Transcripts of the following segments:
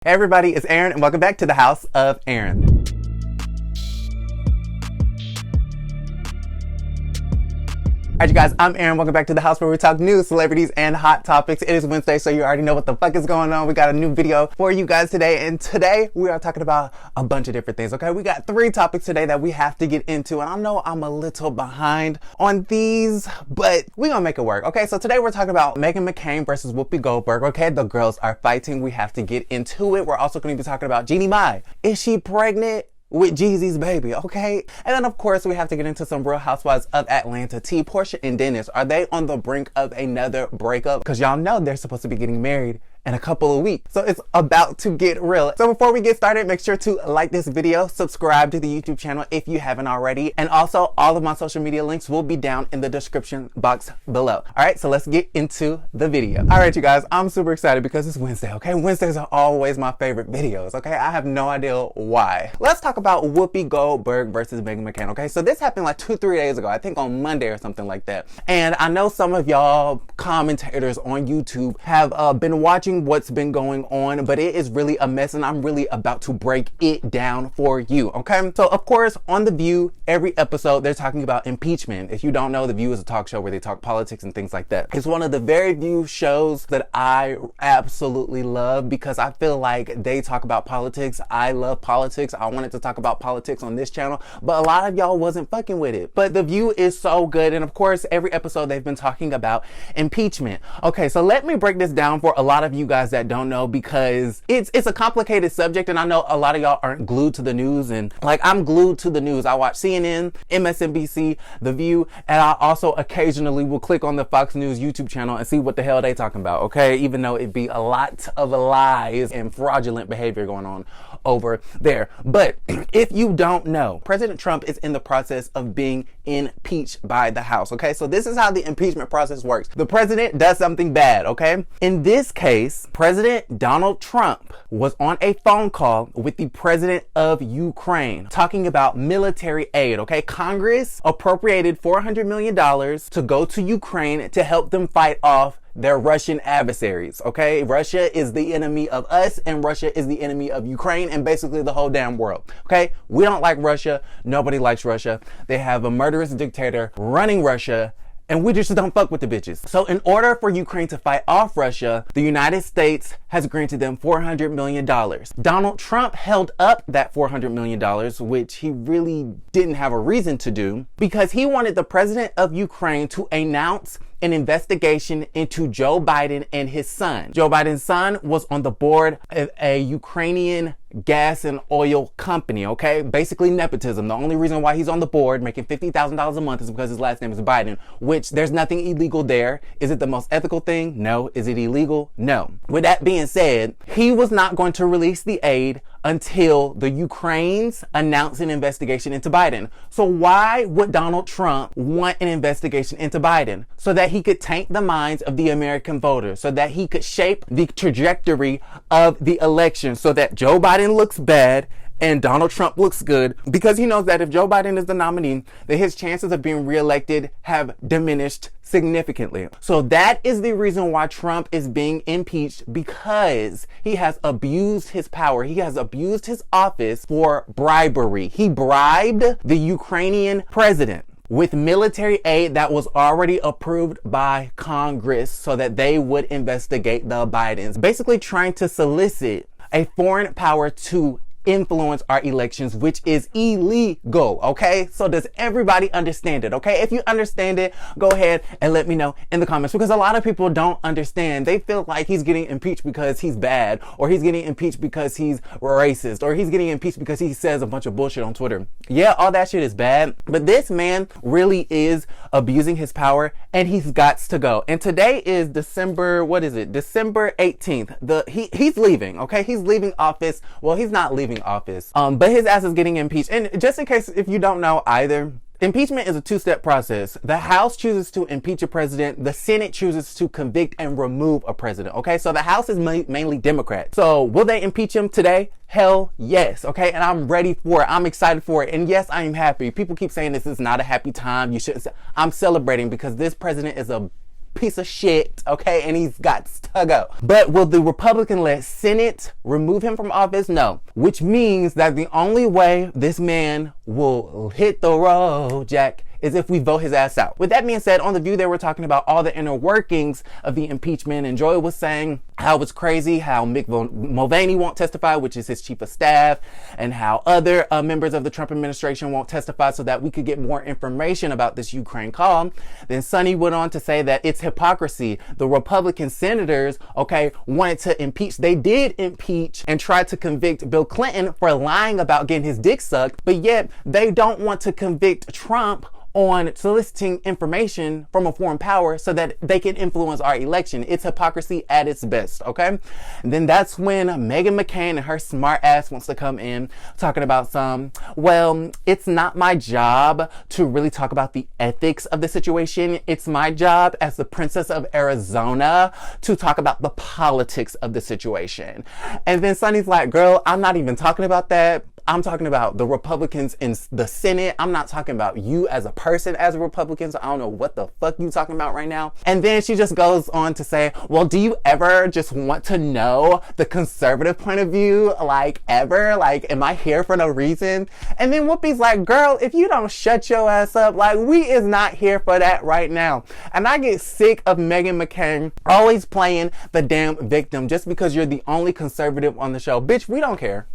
Hey everybody, it's Aaron and welcome back to the House of Aaron. Alright you guys, I'm Aaron. Welcome back to the house where we talk news, celebrities, and hot topics. It is Wednesday, so you already know what the fuck is going on. We got a new video for you guys today, and today we are talking about a bunch of different things, okay? We got 3 topics today that we have to get into, and I know I'm a little behind on these, but we're gonna make it work, okay? So today we're talking about Meghan McCain versus Whoopi Goldberg, okay? The girls are fighting. We have to get into it. We're also going to be talking about Jeannie May. Is she pregnant with Jeezy's baby, okay? And then of course we have to get into some Real Housewives of Atlanta tea. Porsha and Dennis, are they on the brink of another breakup? Because y'all know they're supposed to be getting married in a couple of weeks. So it's about to get real. So before we get started, make sure to like this video, subscribe to the YouTube channel if you haven't already. And also all of my social media links will be down in the description box below. All right, so let's get into the video. All right, you guys, I'm super excited because it's Wednesday, okay? Wednesdays are always my favorite videos, okay? I have no idea why. Let's talk about Whoopi Goldberg versus Meghan McCain, okay? So this happened like 2-3 days ago, I think on Monday or something like that. And I know some of y'all commentators on YouTube have been watching what's been going on, but it is really a mess and I'm really about to break it down for you, okay? So of course on The View, every episode they're talking about impeachment. If you don't know, The View is a talk show where they talk politics and things like that. It's one of the very few shows that I absolutely love because I feel like they talk about politics. I love politics. I wanted to talk about politics on this channel, but a lot of y'all wasn't fucking with it. But The View is so good, and of course every episode they've been talking about impeachment. Okay, so let me break this down for a lot of you guys that don't know, because it's a complicated subject, and I know a lot of y'all aren't glued to the news, and like I'm glued to the news. I watch CNN, MSNBC, The View, and I also occasionally will click on the Fox News YouTube channel and see what the hell they talking about, okay? Even though it be a lot of lies and fraudulent behavior going on over there. But if you don't know, President Trump is in the process of being impeached by the House, okay? So this is how the impeachment process works. The president does something bad, okay? In this case, President Donald Trump was on a phone call with the president of Ukraine talking about military aid, okay? Congress appropriated $400 million to go to Ukraine to help them fight off their Russian adversaries, okay? Russia is the enemy of us, and Russia is the enemy of Ukraine, and basically the whole damn world, okay? We don't like Russia. Nobody likes Russia. They have a murderous dictator running Russia, and we just don't fuck with the bitches. So in order for Ukraine to fight off Russia, the United States has granted them $400 million. Donald Trump held up that $400 million, which he really didn't have a reason to do, because he wanted the president of Ukraine to announce an investigation into Joe Biden and his son. Joe Biden's son was on the board of a Ukrainian gas and oil company, okay? Basically nepotism. The only reason why he's on the board making $50,000 a month is because his last name is Biden, which there's nothing illegal there. Is it the most ethical thing? No. Is it illegal? No. With that being said, he was not going to release the aid until the Ukrainians announce an investigation into Biden. So why would Donald Trump want an investigation into Biden? So that he could taint the minds of the American voters, so that he could shape the trajectory of the election, so that Joe Biden looks bad and Donald Trump looks good, because he knows that if Joe Biden is the nominee, that his chances of being reelected have diminished significantly. So that is the reason why Trump is being impeached, because he has abused his power. He has abused his office for bribery. He bribed the Ukrainian president with military aid that was already approved by Congress so that they would investigate the Bidens, basically trying to solicit a foreign power to influence our elections, which is illegal, okay? So does everybody understand it, okay? If you understand it, go ahead and let me know in the comments, because a lot of people don't understand. They feel like he's getting impeached because he's bad, or he's getting impeached because he's racist, or he's getting impeached because he says a bunch of bullshit on Twitter. Yeah, all that shit is bad, but this man really is abusing his power, and he's got to go. And today is December 18th. He's leaving, okay? He's leaving office. Well, he's not leaving office, but his ass is getting impeached. And just in case if you don't know either, impeachment is a 2-step process. The House chooses to impeach a president. The Senate chooses to convict and remove a president. Okay, so the House is mainly Democrat. So will they impeach him today? Hell yes. Okay, and I'm ready for it. I'm excited for it. And yes, I am happy. People keep saying this is not a happy time. You should. I'm celebrating because this president is a piece of shit, okay, and he's got to go. But will the Republican-led Senate remove him from office? No. Which means that the only way this man will hit the road, Jack, is if we vote his ass out. With that being said, on The View, they were talking about all the inner workings of the impeachment, and Joy was saying how it's crazy how Mick Mulvaney won't testify, which is his chief of staff, and how other members of the Trump administration won't testify so that we could get more information about this Ukraine call. Then Sonny went on to say that it's hypocrisy. The Republican senators, okay, wanted to impeach. They did impeach and tried to convict Bill Clinton for lying about getting his dick sucked, but yet they don't want to convict Trump on soliciting information from a foreign power so that they can influence our election. It's hypocrisy at its best, okay? And then that's when Meghan McCain and her smart ass wants to come in talking about well, it's not my job to really talk about the ethics of the situation. It's my job as the Princess of Arizona to talk about the politics of the situation. And then Sonny's like, girl, I'm not even talking about that. I'm talking about the Republicans in the Senate. I'm not talking about you as a person as a Republican. So I don't know what the fuck you talking about right now. And then she just goes on to say, well, do you ever just want to know the conservative point of view? Like, ever? Like, am I here for no reason? And then Whoopi's like, girl, if you don't shut your ass up, like, we is not here for that right now. And I get sick of Meghan McCain always playing the damn victim just because you're the only conservative on the show. Bitch, we don't care.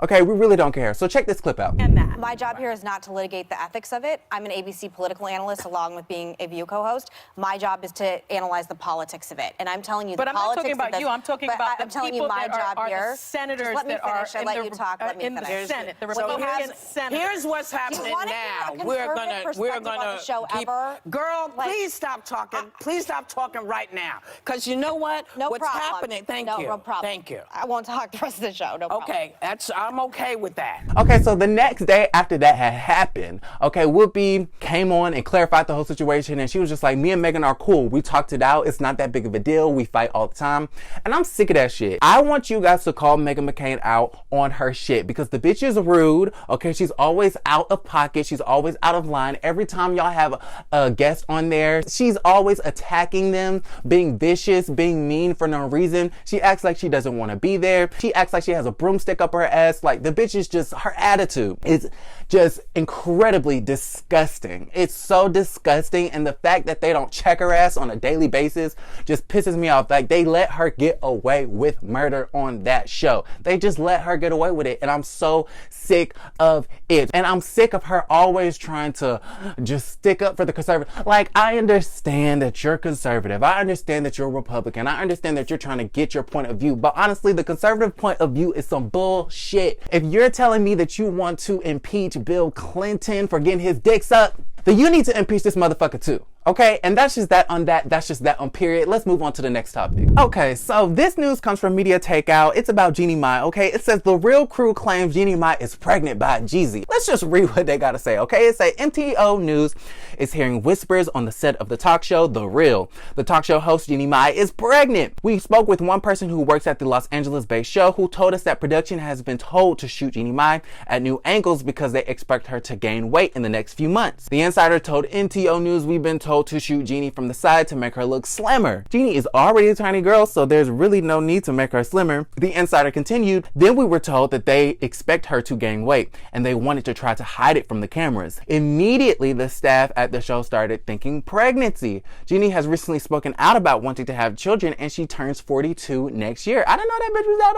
Okay, we really don't care. So check this clip out. And that. My job here is not to litigate the ethics of it. I'm an ABC political analyst along with being a View co-host. My job is to analyze the politics of it. And I'm telling you, but the I'm not politics talking about of you. I'm talking about the people that are the senators let me that finish. are I let you talk. Let me in the finish. Senate. The Republican Senate. Here's what's happening now. We're gonna keep. Girl, please stop talking. Please stop talking right now. Because you know what? No what's problem. happening? Thank you. No problem. Thank you. I won't talk the rest of the show. No problem. Okay, I'm okay with that. Okay, so the next day after that had happened, okay, Whoopi came on and clarified the whole situation, and she was just like, me and Meghan are cool. We talked it out. It's not that big of a deal. We fight all the time. And I'm sick of that shit. I want you guys to call Meghan McCain out on her shit because the bitch is rude, okay? She's always out of pocket. She's always out of line. Every time y'all have a guest on there, she's always attacking them, being vicious, being mean for no reason. She acts like she doesn't want to be there. She acts like she has a broomstick up her ass. Like, the bitch is just, her attitude is just incredibly disgusting. It's so disgusting, and the fact that they don't check her ass on a daily basis just pisses me off. Like, they let her get away with murder on that show. They just let her get away with it, and I'm so sick of it. And I'm sick of her always trying to just stick up for the conservative. Like, I understand that you're conservative. I understand that you're Republican. I understand that you're trying to get your point of view, but honestly, the conservative point of view is some bullshit. If you're telling me that you want to impeach Bill Clinton for getting his dick sucked, then you need to impeach this motherfucker too. Okay, and that's just that on that. That's just that on period. Let's move on to the next topic. Okay, so this news comes from Media Takeout. It's about Jeannie May, okay? It says the Real crew claims Jeannie May is pregnant by Jeezy. Let's just read what they gotta say, okay? It says MTO News is hearing whispers on the set of the talk show, The Real. The talk show host Jeannie May is pregnant. We spoke with one person who works at the Los Angeles-based show who told us that production has been told to shoot Jeannie May at new angles because they expect her to gain weight in the next few months. The insider told MTO News we've been told to shoot Jeannie from the side to make her look slimmer. Jeannie is already a tiny girl, so there's really no need to make her slimmer. The insider continued, then we were told that they expect her to gain weight and they wanted to try to hide it from the cameras. Immediately, the staff at the show started thinking pregnancy. Jeannie has recently spoken out about wanting to have children and she turns 42 next year. I didn't know that bitch was that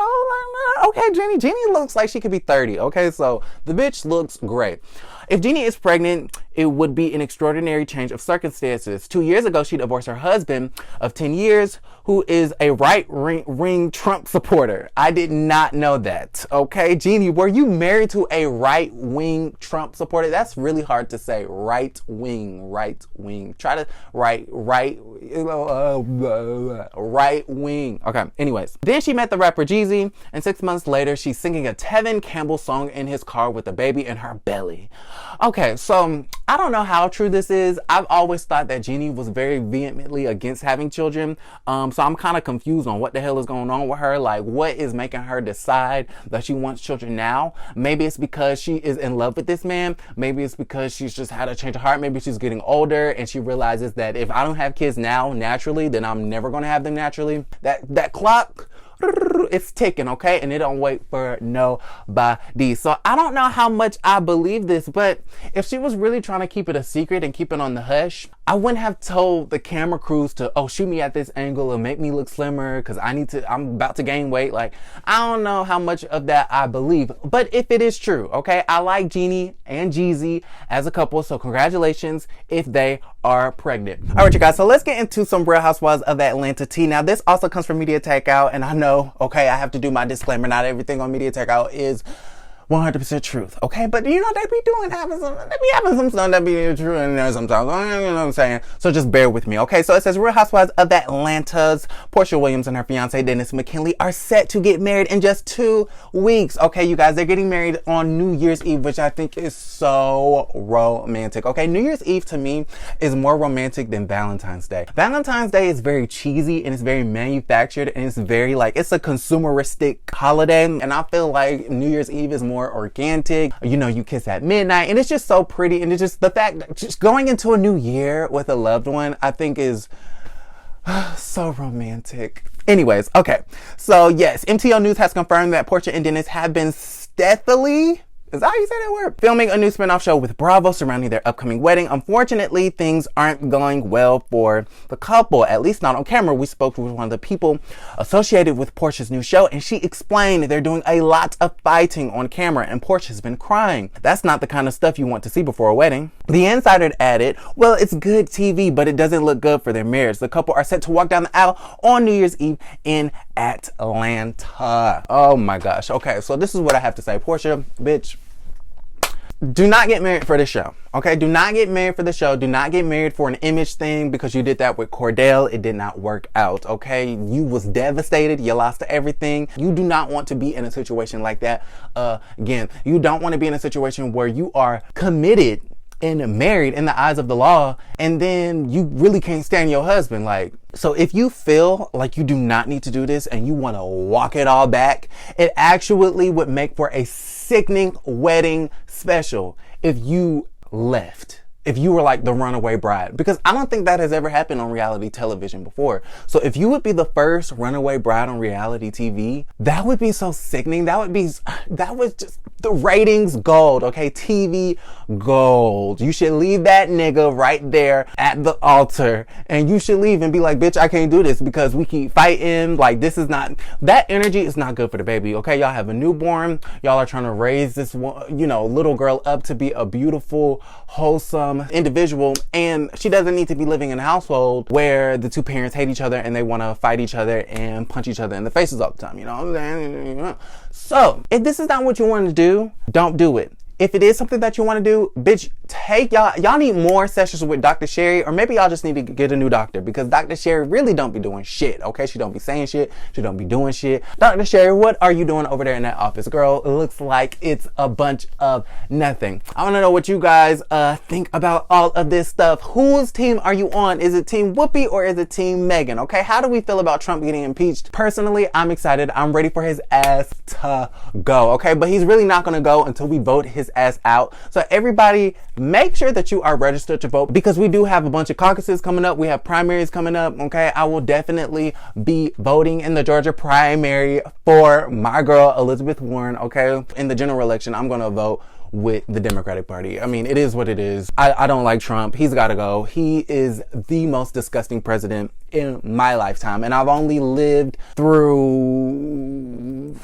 old. Okay, Jeannie looks like she could be 30. Okay, so the bitch looks great. If Jeannie is pregnant, it would be an extraordinary change of circumstances. 2 years ago, she divorced her husband of 10 years, who is a right-wing Trump supporter. I did not know that. Okay, Jeannie, were you married to a right-wing Trump supporter? That's really hard to say. Right-wing. Try to right-wing. Okay, anyways. Then she met the rapper Jeezy, and 6 months later, she's singing a Tevin Campbell song in his car with a baby in her belly. Okay, so I don't know how true this is. I've always thought that Jeannie was very vehemently against having children. So I'm kind of confused on what the hell is going on with her. Like, what is making her decide that she wants children now? Maybe it's because she is in love with this man. Maybe it's because she's just had a change of heart. Maybe she's getting older and she realizes that if I don't have kids now naturally, then I'm never going to have them naturally. That clock, it's ticking, okay? And it don't wait for nobody. So I don't know how much I believe this, but if she was really trying to keep it a secret and keep it on the hush, I wouldn't have told the camera crews to, oh, shoot me at this angle and make me look slimmer because I'm about to gain weight. Like, I don't know how much of that I believe, but if it is true, okay? I like Jeannie and Jeezy as a couple, so congratulations if they are pregnant. All right, you guys, so let's get into some Real Housewives of Atlanta tea. Now, this also comes from Media Takeout, and I know, okay, I have to do my disclaimer. Not everything on Media Takeout is 100% truth, okay? But you know, they be having some stuff that be true in there sometimes, you know what I'm saying? So just bear with me, okay? So it says Real Housewives of Atlanta's Porsha Williams and her fiance Dennis McKinley are set to get married in just 2 weeks, okay, you guys? They're getting married on New Year's Eve, which I think is so romantic, okay? New Year's Eve to me is more romantic than Valentine's Day. Valentine's Day is very cheesy and it's very manufactured and it's very like, it's a consumeristic holiday, and I feel like New Year's Eve is more organic. You know, you kiss at midnight and it's just so pretty, and it's just the fact that just going into a new year with a loved one, I think is so romantic. Anyways, okay, so yes, MTL News has confirmed that Porsha and Dennis have been stealthily, is that how you say that word? Filming a new spinoff show with Bravo surrounding their upcoming wedding. Unfortunately, things aren't going well for the couple, at least not on camera. We spoke with one of the people associated with Porsha's new show, and she explained they're doing a lot of fighting on camera, and Porsha's been crying. That's not the kind of stuff you want to see before a wedding. The Insider added, well, it's good TV, but it doesn't look good for their marriage. The couple are set to walk down the aisle on New Year's Eve in Atlanta. Oh my gosh. Okay, so this is what I have to say. Porsha, bitch, do not get married for the show, okay? Do not get married for the show. Do not get married for an image thing, because you did that with Cordell. It did not work out, okay? You was devastated. You lost everything. You do not want to be in a situation like that again. You don't want to be in a situation where you are committed and married in the eyes of the law, and then you really can't stand your husband. Like, so if you feel like you do not need to do this and you want to walk it all back, it actually would make for a sickening wedding special if you left. If you were like the runaway bride, because I don't think that has ever happened on reality television before. So if you would be the first runaway bride on reality TV, that would be so sickening. That was just the ratings gold, okay? TV gold. You should leave that nigga right there at the altar, and you should leave and be like, bitch, I can't do this because we keep fighting. Like, this is not, that energy is not good for the baby, okay? Y'all have a newborn. Y'all are trying to raise this, you know, little girl up to be a beautiful, wholesome individual, and she doesn't need to be living in a household where the two parents hate each other and they want to fight each other and punch each other in the faces all the time, you know what I'm saying? So if this is not what you want to do, don't do it. If it is something that you want to do, bitch, take y'all need more sessions with Dr. Sherry, or maybe y'all just need to get a new doctor, because Dr. Sherry really don't be doing shit, okay? She don't be saying shit. She don't be doing shit. Dr. Sherry, what are you doing over there in that office? Girl, it looks like it's a bunch of nothing. I want to know what you guys think about all of this stuff. Whose team are you on? Is it Team Whoopi or is it Team Meghan, okay? How do we feel about Trump getting impeached? Personally, I'm excited. I'm ready for his ass to go, okay? But he's really not going to go until we vote his ass out. So everybody, make sure that you are registered to vote, because we do have a bunch of caucuses coming up. We have primaries coming up, okay? I will definitely be voting in the Georgia primary for my girl Elizabeth Warren, okay? In the general election, I'm going to vote with the Democratic Party. I mean, it is what it is. I don't like Trump. He's got to go. He is the most disgusting president in my lifetime, and I've only lived through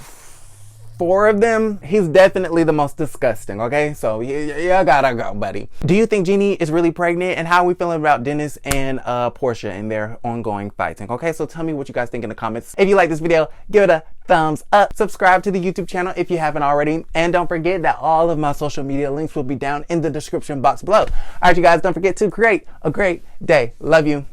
4 of them. He's definitely the most disgusting, okay? So you gotta go, buddy. Do you think Jeannie is really pregnant? And how are we feeling about Dennis and Porsha and their ongoing fighting? Okay, so tell me what you guys think in the comments. If you like this video, give it a thumbs up. Subscribe to the YouTube channel if you haven't already. And don't forget that all of my social media links will be down in the description box below. All right, you guys, don't forget to create a great day. Love you.